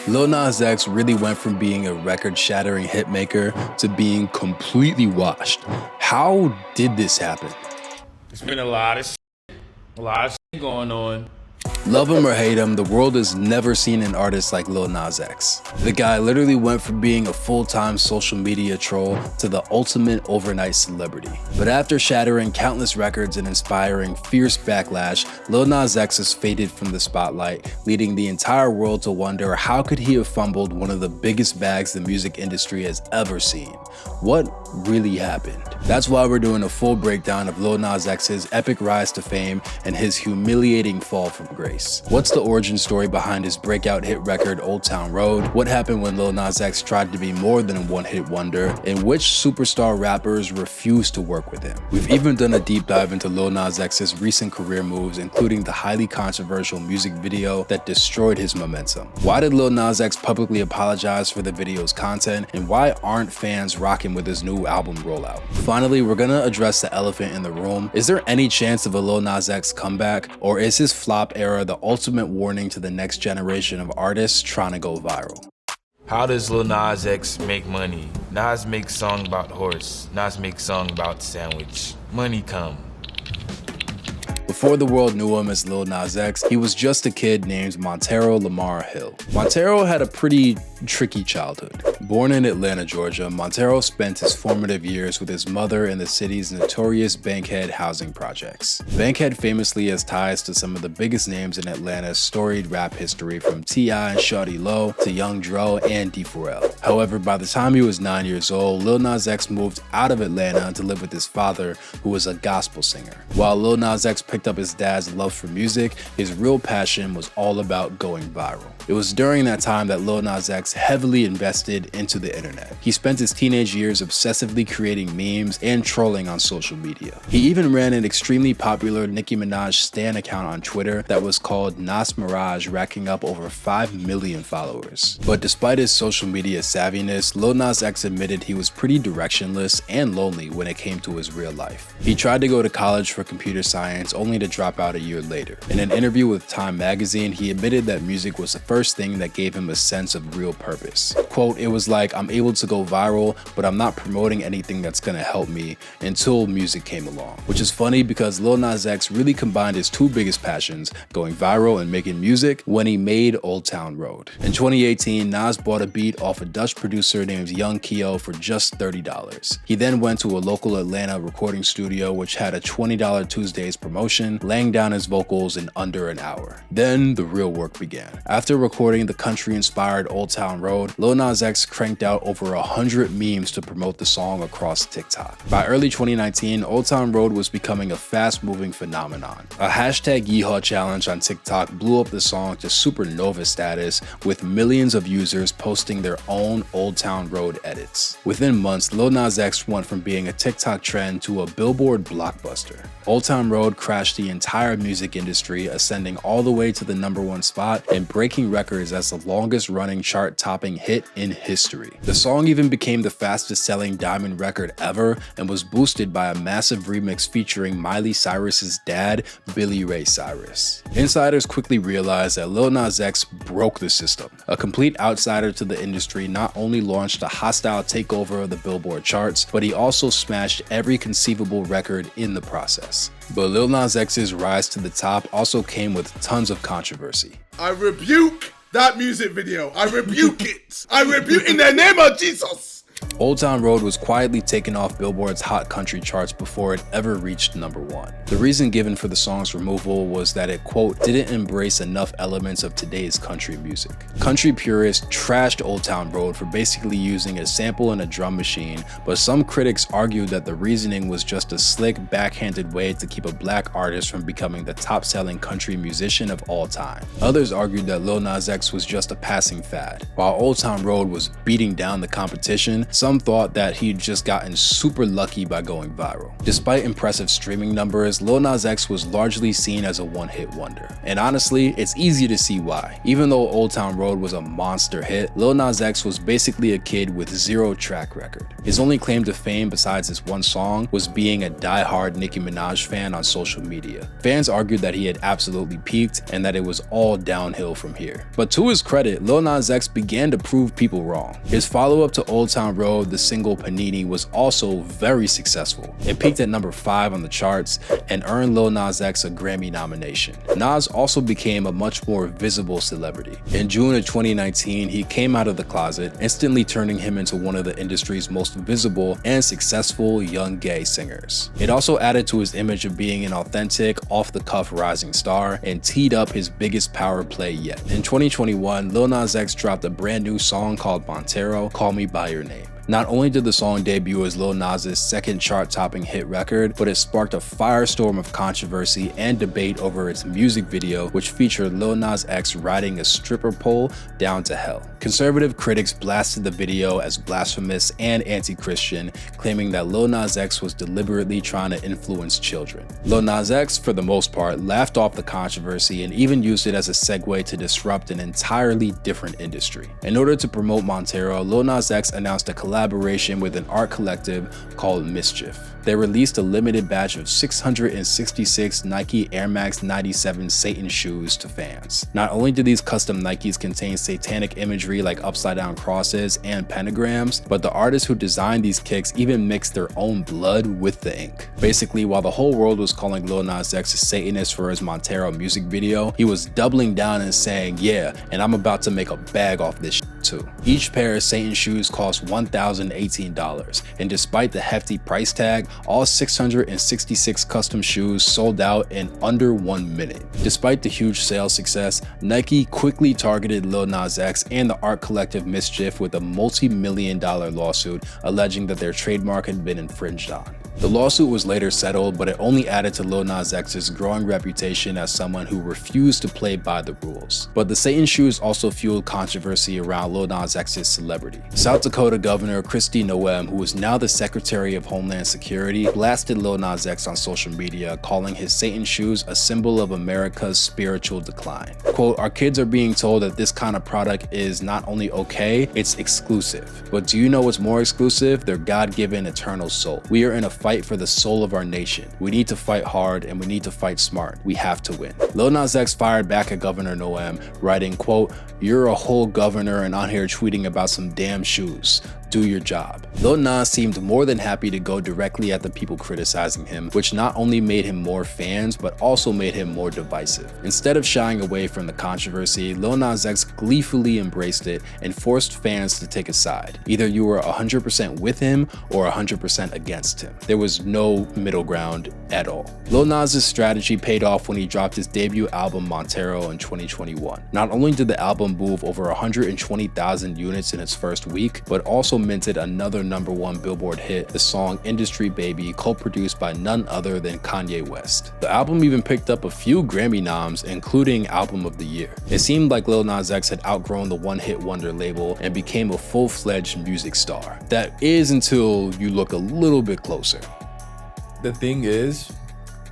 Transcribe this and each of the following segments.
Lil Nas X really went from being a record-shattering hitmaker to being completely washed. How did this happen? There's been a lot of shit going on. Love him or hate him, the world has never seen an artist like Lil Nas X. The guy literally went from being a full-time social media troll to the ultimate overnight celebrity. But after shattering countless records and inspiring fierce backlash, Lil Nas X has faded from the spotlight, leading the entire world to wonder how could he have fumbled one of the biggest bags the music industry has ever seen. What really happened? That's why we're doing a full breakdown of Lil Nas X's epic rise to fame and his humiliating fall from grace. What's the origin story behind his breakout hit record Old Town Road? What happened when Lil Nas X tried to be more than a one-hit wonder? And which superstar rappers refused to work with him? We've even done a deep dive into Lil Nas X's recent career moves, including the highly controversial music video that destroyed his momentum. Why did Lil Nas X publicly apologize for the video's content? And why aren't fans rocking with his new album rollout? Finally, we're gonna address the elephant in the room. Is there any chance of a Lil Nas X comeback? Or is his flop era the ultimate warning to the next generation of artists trying to go viral? How does Lil Nas X make money? Nas makes song about horse. Nas makes song about sandwich. Money come. Before the world knew him as Lil Nas X, he was just a kid named Montero Lamar Hill. Montero had a pretty tricky childhood. Born in Atlanta, Georgia, Montero spent his formative years with his mother in the city's notorious Bankhead housing projects. Bankhead famously has ties to some of the biggest names in Atlanta's storied rap history, from T.I. and Shawty Lo to Young Dro and D4L. However, by the time he was 9 years old, Lil Nas X moved out of Atlanta to live with his father, who was a gospel singer. While Lil Nas X picked up his dad's love for music, his real passion was all about going viral. It was during that time that Lil Nas X heavily invested into the internet. He spent his teenage years obsessively creating memes and trolling on social media. He even ran an extremely popular Nicki Minaj stan account on Twitter that was called Nas Mirage, racking up over 5 million followers. But despite his social media savviness, Lil Nas X admitted he was pretty directionless and lonely when it came to his real life. He tried to go to college for computer science, only to drop out a year later. In an interview with Time magazine, he admitted that music was the first thing that gave him a sense of real purpose. Quote, "It was like, I'm able to go viral, but I'm not promoting anything that's gonna help me," until music came along. Which is funny because Lil Nas X really combined his two biggest passions, going viral and making music, when he made Old Town Road. In 2018, Nas bought a beat off a Dutch producer named Young Keo for just $30. He then went to a local Atlanta recording studio which had a $20 Tuesdays promotion, laying down his vocals in under an hour. Then the real work began. After recording the country-inspired Old Town Road, Lil Nas X cranked out over 100 memes to promote the song across TikTok. By early 2019, Old Town Road was becoming a fast-moving phenomenon. A hashtag Yeehaw challenge on TikTok blew up the song to supernova status, with millions of users posting their own Old Town Road edits. Within months, Lil Nas X went from being a TikTok trend to a Billboard blockbuster. Old Town Road crashed the entire music industry, ascending all the way to the #1 spot and breaking records as the longest-running chart-topping hit in history. The song even became the fastest-selling diamond record ever and was boosted by a massive remix featuring Miley Cyrus's dad, Billy Ray Cyrus. Insiders quickly realized that Lil Nas X broke the system. A complete outsider to the industry, not only launched a hostile takeover of the Billboard charts, but he also smashed every conceivable record in the process. But Lil Nas X's rise to the top also came with tons of controversy. I rebuke that music video. I rebuke it. I rebuke in the name of Jesus. Old Town Road was quietly taken off Billboard's Hot Country charts before it ever reached #1. The reason given for the song's removal was that it, quote, didn't embrace enough elements of today's country music. Country purists trashed Old Town Road for basically using a sample and a drum machine, but some critics argued that the reasoning was just a slick, backhanded way to keep a black artist from becoming the top-selling country musician of all time. Others argued that Lil Nas X was just a passing fad. While Old Town Road was beating down the competition, some some thought that he'd just gotten super lucky by going viral. Despite impressive streaming numbers, Lil Nas X was largely seen as a one-hit wonder. And honestly, it's easy to see why. Even though Old Town Road was a monster hit, Lil Nas X was basically a kid with zero track record. His only claim to fame besides this one song was being a die-hard Nicki Minaj fan on social media. Fans argued that he had absolutely peaked and that it was all downhill from here. But to his credit, Lil Nas X began to prove people wrong. His follow-up to Old Town Road, the single Panini, was also very successful. It peaked at number 5 on the charts and earned Lil Nas X a Grammy nomination. Nas also became a much more visible celebrity. In June of 2019, he came out of the closet, instantly turning him into one of the industry's most visible and successful young gay singers. It also added to his image of being an authentic, off-the-cuff rising star and teed up his biggest power play yet. In 2021, Lil Nas X dropped a brand new song called Montero, Call Me By Your Name. Not only did the song debut as Lil Nas' second chart-topping hit record, but it sparked a firestorm of controversy and debate over its music video, which featured Lil Nas X riding a stripper pole down to hell. Conservative critics blasted the video as blasphemous and anti-Christian, claiming that Lil Nas X was deliberately trying to influence children. Lil Nas X, for the most part, laughed off the controversy and even used it as a segue to disrupt an entirely different industry. In order to promote Montero, Lil Nas X announced a collaboration with an art collective called Mischief. They released a limited batch of 666 Nike Air Max 97 Satan shoes to fans. Not only do these custom Nikes contain satanic imagery like upside down crosses and pentagrams, but the artists who designed these kicks even mixed their own blood with the ink. Basically, while the whole world was calling Lil Nas X a Satanist for his Montero music video, he was doubling down and saying, yeah, and I'm about to make a bag off this shit too. Each pair of Satan shoes cost $1,018, and despite the hefty price tag, all 666 custom shoes sold out in under 1 minute. Despite the huge sales success, Nike quickly targeted Lil Nas X and the art collective Mischief with a multi-million-dollar lawsuit alleging that their trademark had been infringed on. The lawsuit was later settled, but it only added to Lil Nas X's growing reputation as someone who refused to play by the rules. But the Satan shoes also fueled controversy around Lil Nas X's celebrity. South Dakota Governor Kristi Noem, who is now the Secretary of Homeland Security, blasted Lil Nas X on social media, calling his Satan shoes a symbol of America's spiritual decline. Quote, "Our kids are being told that this kind of product is not only okay, it's exclusive. But do you know what's more exclusive? Their God-given eternal soul. We are in a fight for the soul of our nation. We need to fight hard and we need to fight smart. We have to win." Lil Nas X fired back at Governor Noem, writing, quote, "You're a whole governor and on here tweeting about some damn shoes. Do your job." Lil Nas seemed more than happy to go directly at the people criticizing him, which not only made him more fans, but also made him more divisive. Instead of shying away from the controversy, Lil Nas X gleefully embraced it and forced fans to take a side. Either you were 100% with him or 100% against him. There was no middle ground at all. Lil Nas' strategy paid off when he dropped his debut album Montero in 2021. Not only did the album move over 120,000 units in its first week, but also minted another #1 Billboard hit, the song Industry Baby, co-produced by none other than Kanye West. The album even picked up a few Grammy noms, including Album of the Year. It seemed like Lil Nas X had outgrown the one-hit wonder label and became a full-fledged music star. That is until you look a little bit closer. The thing is,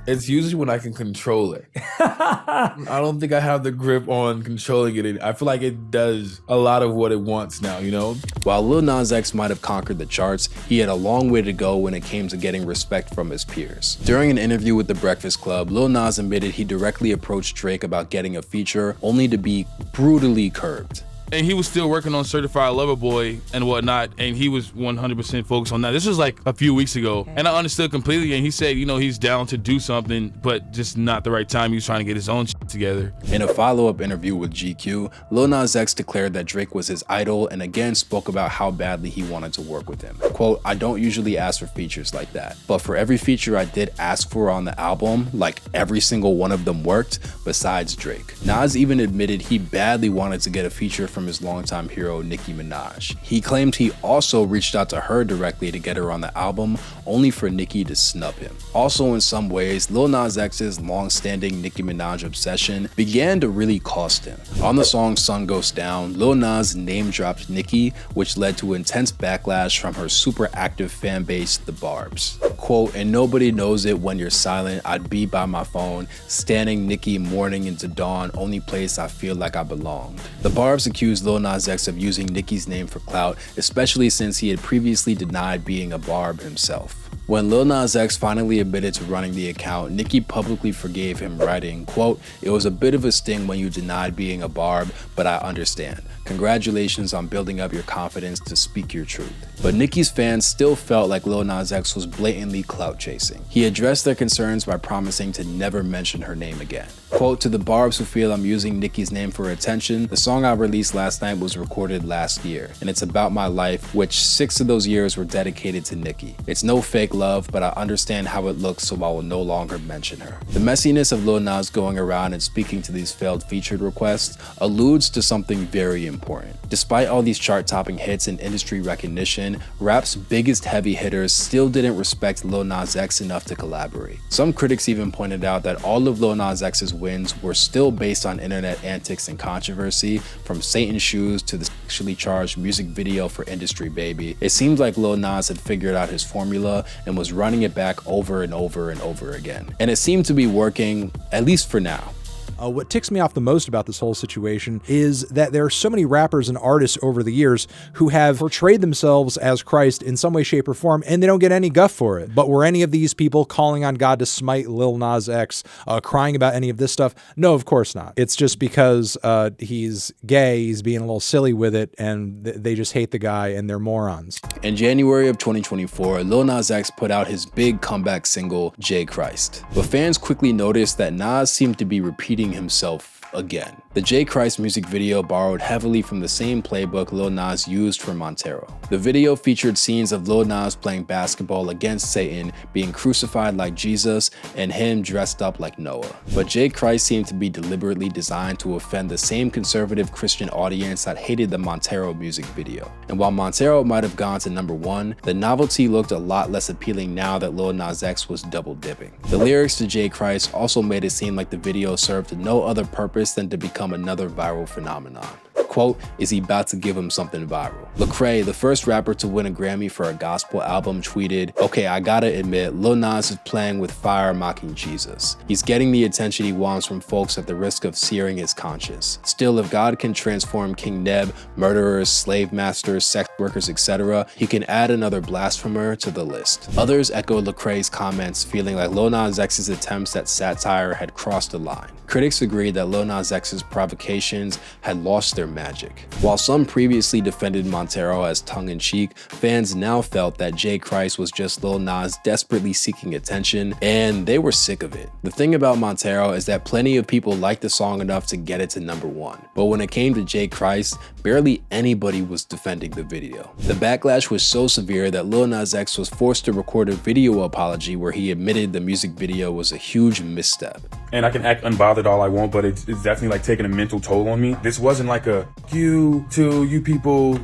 it's usually when I can control it. I don't think I have the grip on controlling it. I feel like it does a lot of what it wants now, you know? While Lil Nas X might have conquered the charts, he had a long way to go when it came to getting respect from his peers. During an interview with The Breakfast Club, Lil Nas admitted he directly approached Drake about getting a feature, only to be brutally curbed. And he was still working on Certified Lover Boy and whatnot, and he was 100% focused on that. This was like a few weeks ago, and I understood completely, and he said, you know, he's down to do something, but just not the right time. He was trying to get his own shit together. In a follow-up interview with GQ, Lil Nas X declared that Drake was his idol and again spoke about how badly he wanted to work with him. Quote, "I don't usually ask for features like that, but for every feature I did ask for on the album, like every single one of them worked, besides Drake." Nas even admitted he badly wanted to get a feature from his longtime hero Nicki Minaj. He claimed he also reached out to her directly to get her on the album, only for Nicki to snub him. Also, in some ways, Lil Nas X's long-standing Nicki Minaj obsession recognition began to really cost him. On the song Sun Goes Down, Lil Nas name-dropped Nicki, which led to intense backlash from her super active fan base, the Barbs. Quote, "And nobody knows it when you're silent, I'd be by my phone, standing Nicki morning into dawn, only place I feel like I belonged." The Barbs accused Lil Nas X of using Nicki's name for clout, especially since he had previously denied being a Barb himself. When Lil Nas X finally admitted to running the account, Nicki publicly forgave him, writing, quote, "It was a bit of a sting when you denied being a Barb, but I understand. Congratulations on building up your confidence to speak your truth." But Nicki's fans still felt like Lil Nas X was blatantly clout chasing. He addressed their concerns by promising to never mention her name again. Quote, "To the Barbs who feel I'm using Nicki's name for attention, the song I released last night was recorded last year, and it's about my life, which 6 of those years were dedicated to Nicki. It's no fake love, but I understand how it looks, so I will no longer mention her." The messiness of Lil Nas going around and speaking to these failed featured requests alludes to something very important. Despite all these chart-topping hits and industry recognition, rap's biggest heavy hitters still didn't respect Lil Nas X enough to collaborate. Some critics even pointed out that all of Lil Nas X's wins were still based on internet antics and controversy, from Satan's Shoes to the sexually charged music video for Industry Baby. It seemed like Lil Nas had figured out his formula and was running it back over and over and over again. And it seemed to be working, at least for now. What ticks me off the most about this whole situation is that there are so many rappers and artists over the years who have portrayed themselves as Christ in some way, shape, or form, and they don't get any guff for it. But were any of these people calling on God to smite Lil Nas X, crying about any of this stuff? No, of course not. It's just because he's gay, he's being a little silly with it, and they just hate the guy and they're morons. In January of 2024, Lil Nas X put out his big comeback single, J Christ. But fans quickly noticed that Nas seemed to be repeating himself again. The J Christ music video borrowed heavily from the same playbook Lil Nas used for Montero. The video featured scenes of Lil Nas playing basketball against Satan, being crucified like Jesus, and him dressed up like Noah. But J Christ seemed to be deliberately designed to offend the same conservative Christian audience that hated the Montero music video. And while Montero might have gone to #1, the novelty looked a lot less appealing now that Lil Nas X was double dipping. The lyrics to J Christ also made it seem like the video served no other purpose than to become another viral phenomenon. Quote, "Is he about to give him something viral?" Lecrae, the first rapper to win a Grammy for a gospel album, tweeted, "Okay, I gotta admit, Lil Nas is playing with fire mocking Jesus. He's getting the attention he wants from folks at the risk of searing his conscience. Still, if God can transform King Neb, murderers, slave masters, sex workers, etc., he can add another blasphemer to the list." Others echoed Lecrae's comments, feeling like Lil Nas X's attempts at satire had crossed the line. Critics agreed that Lil Nas X's provocations had lost their magic. While some previously defended Montero as tongue-in-cheek, fans now felt that J Christ was just Lil Nas desperately seeking attention, and they were sick of it. The thing about Montero is that plenty of people liked the song enough to get it to #1, but when it came to J Christ, barely anybody was defending the video. The backlash was so severe that Lil Nas X was forced to record a video apology where he admitted the music video was a huge misstep. And I can act unbothered all I want, but it's definitely like taking a mental toll on me. This wasn't like a you to you people,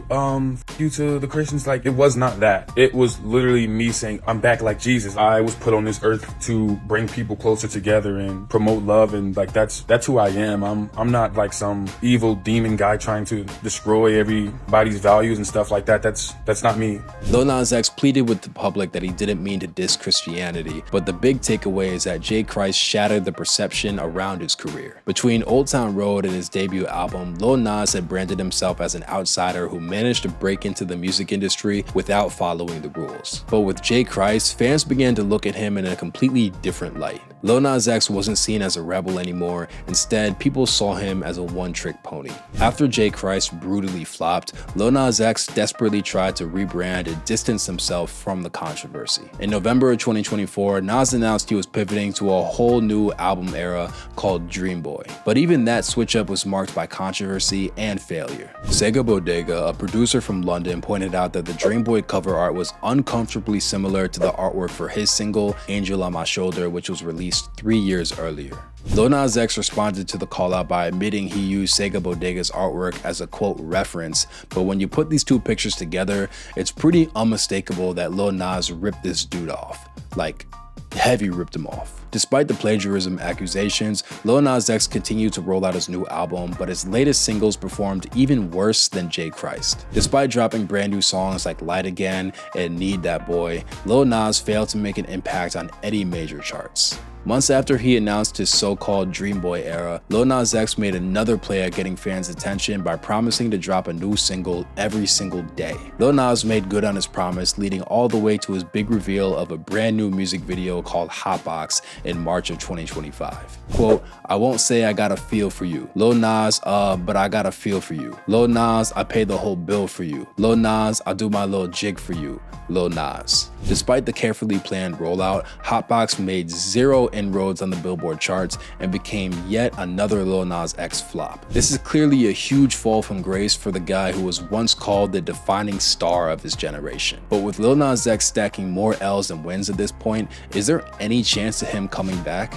you to the Christians. Like, it was not that. It was literally me saying, I'm back like Jesus. I was put on this earth to bring people closer together and promote love, and like that's who I am. I'm not like some evil demon guy trying to destroy everybody's values and stuff like that. That's not me. Lil Nas X pleaded with the public that he didn't mean to diss Christianity, but the big takeaway is that J Christ shattered the perception around his career. Between Old Town Road and his debut album, Lil Nas had branded himself as an outsider who managed to break into the music industry without following the rules. But with J Christ, fans began to look at him in a completely different light. Lil Nas X wasn't seen as a rebel anymore. Instead, people saw him as a one-trick pony. After J Christ brutally flopped, Lil Nas X desperately tried to rebrand and distance himself from the controversy. In November of 2024, Nas announced he was pivoting to a whole new album era called Dreamboy. But even that switch-up was marked by controversy and failure. Sega Bodega, a producer from London, pointed out that the Dreamboy cover art was uncomfortably similar to the artwork for his single Angel on My Shoulder, which was released 3 years earlier. Lil Nas X responded to the call out by admitting he used Sega Bodega's artwork as a quote reference, but when you put these two pictures together, it's pretty unmistakable that Lil Nas ripped this dude off. Like, heavy ripped him off. Despite the plagiarism accusations, Lil Nas X continued to roll out his new album, but his latest singles performed even worse than J. Christ. Despite dropping brand new songs like Light Again and Need That Boy, Lil Nas failed to make an impact on any major charts. Months after he announced his so-called Dreamboy era, Lil Nas X made another play at getting fans' attention by promising to drop a new single every single day. Lil Nas made good on his promise, leading all the way to his big reveal of a brand new music video called Hotbox in March of 2025. Quote, "I won't say I got a feel for you. Lil Nas, but I got a feel for you. Lil Nas, I pay the whole bill for you. Lil Nas, I'll do my little jig for you. Lil Nas." Despite the carefully planned rollout, Hotbox made zero inroads on the Billboard charts and became yet another Lil Nas X flop. This is clearly a huge fall from grace for the guy who was once called the defining star of his generation. But with Lil Nas X stacking more L's than wins at this point, is there any chance of him coming back?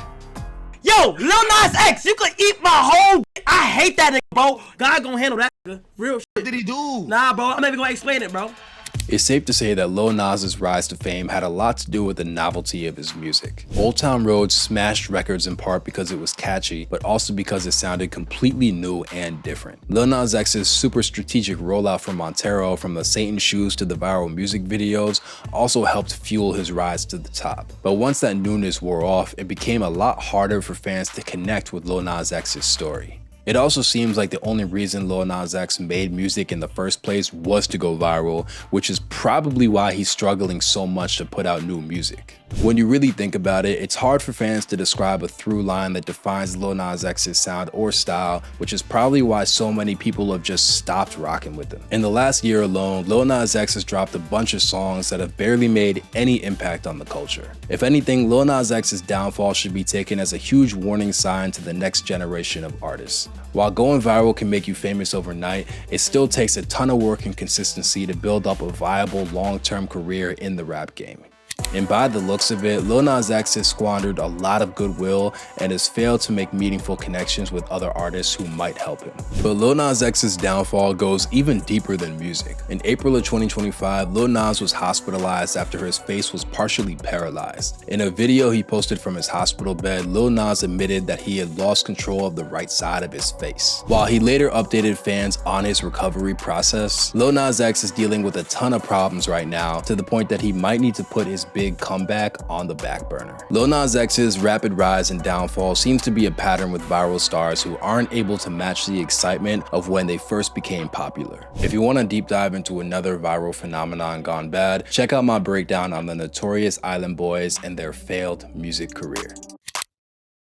Yo, Lil Nas X, you could eat my whole I hate that nigga, bro. God gonna handle that nigga. Real shit. What did he do? Nah, bro, I'm not even gonna explain it, bro. It's safe to say that Lil Nas' rise to fame had a lot to do with the novelty of his music. Old Town Road smashed records in part because it was catchy, but also because it sounded completely new and different. Lil Nas X's super strategic rollout from Montero, from the Satan's Shoes to the viral music videos, also helped fuel his rise to the top. But once that newness wore off, it became a lot harder for fans to connect with Lil Nas X's story. It also seems like the only reason Lil Nas X made music in the first place was to go viral, which is probably why he's struggling so much to put out new music. When you really think about it, it's hard for fans to describe a through line that defines Lil Nas X's sound or style, which is probably why so many people have just stopped rocking with him. In the last year alone, Lil Nas X has dropped a bunch of songs that have barely made any impact on the culture. If anything, Lil Nas X's downfall should be taken as a huge warning sign to the next generation of artists. While going viral can make you famous overnight, it still takes a ton of work and consistency to build up a viable long-term career in the rap game. And by the looks of it, Lil Nas X has squandered a lot of goodwill and has failed to make meaningful connections with other artists who might help him. But Lil Nas X's downfall goes even deeper than music. In April of 2025, Lil Nas was hospitalized after his face was partially paralyzed. In a video he posted from his hospital bed, Lil Nas admitted that he had lost control of the right side of his face. While he later updated fans on his recovery process, Lil Nas X is dealing with a ton of problems right now, to the point that he might need to put his big comeback on the back burner. Lil Nas X's rapid rise and downfall seems to be a pattern with viral stars who aren't able to match the excitement of when they first became popular. If you want to deep dive into another viral phenomenon gone bad, check out my breakdown on the Notorious Island Boys and their failed music career.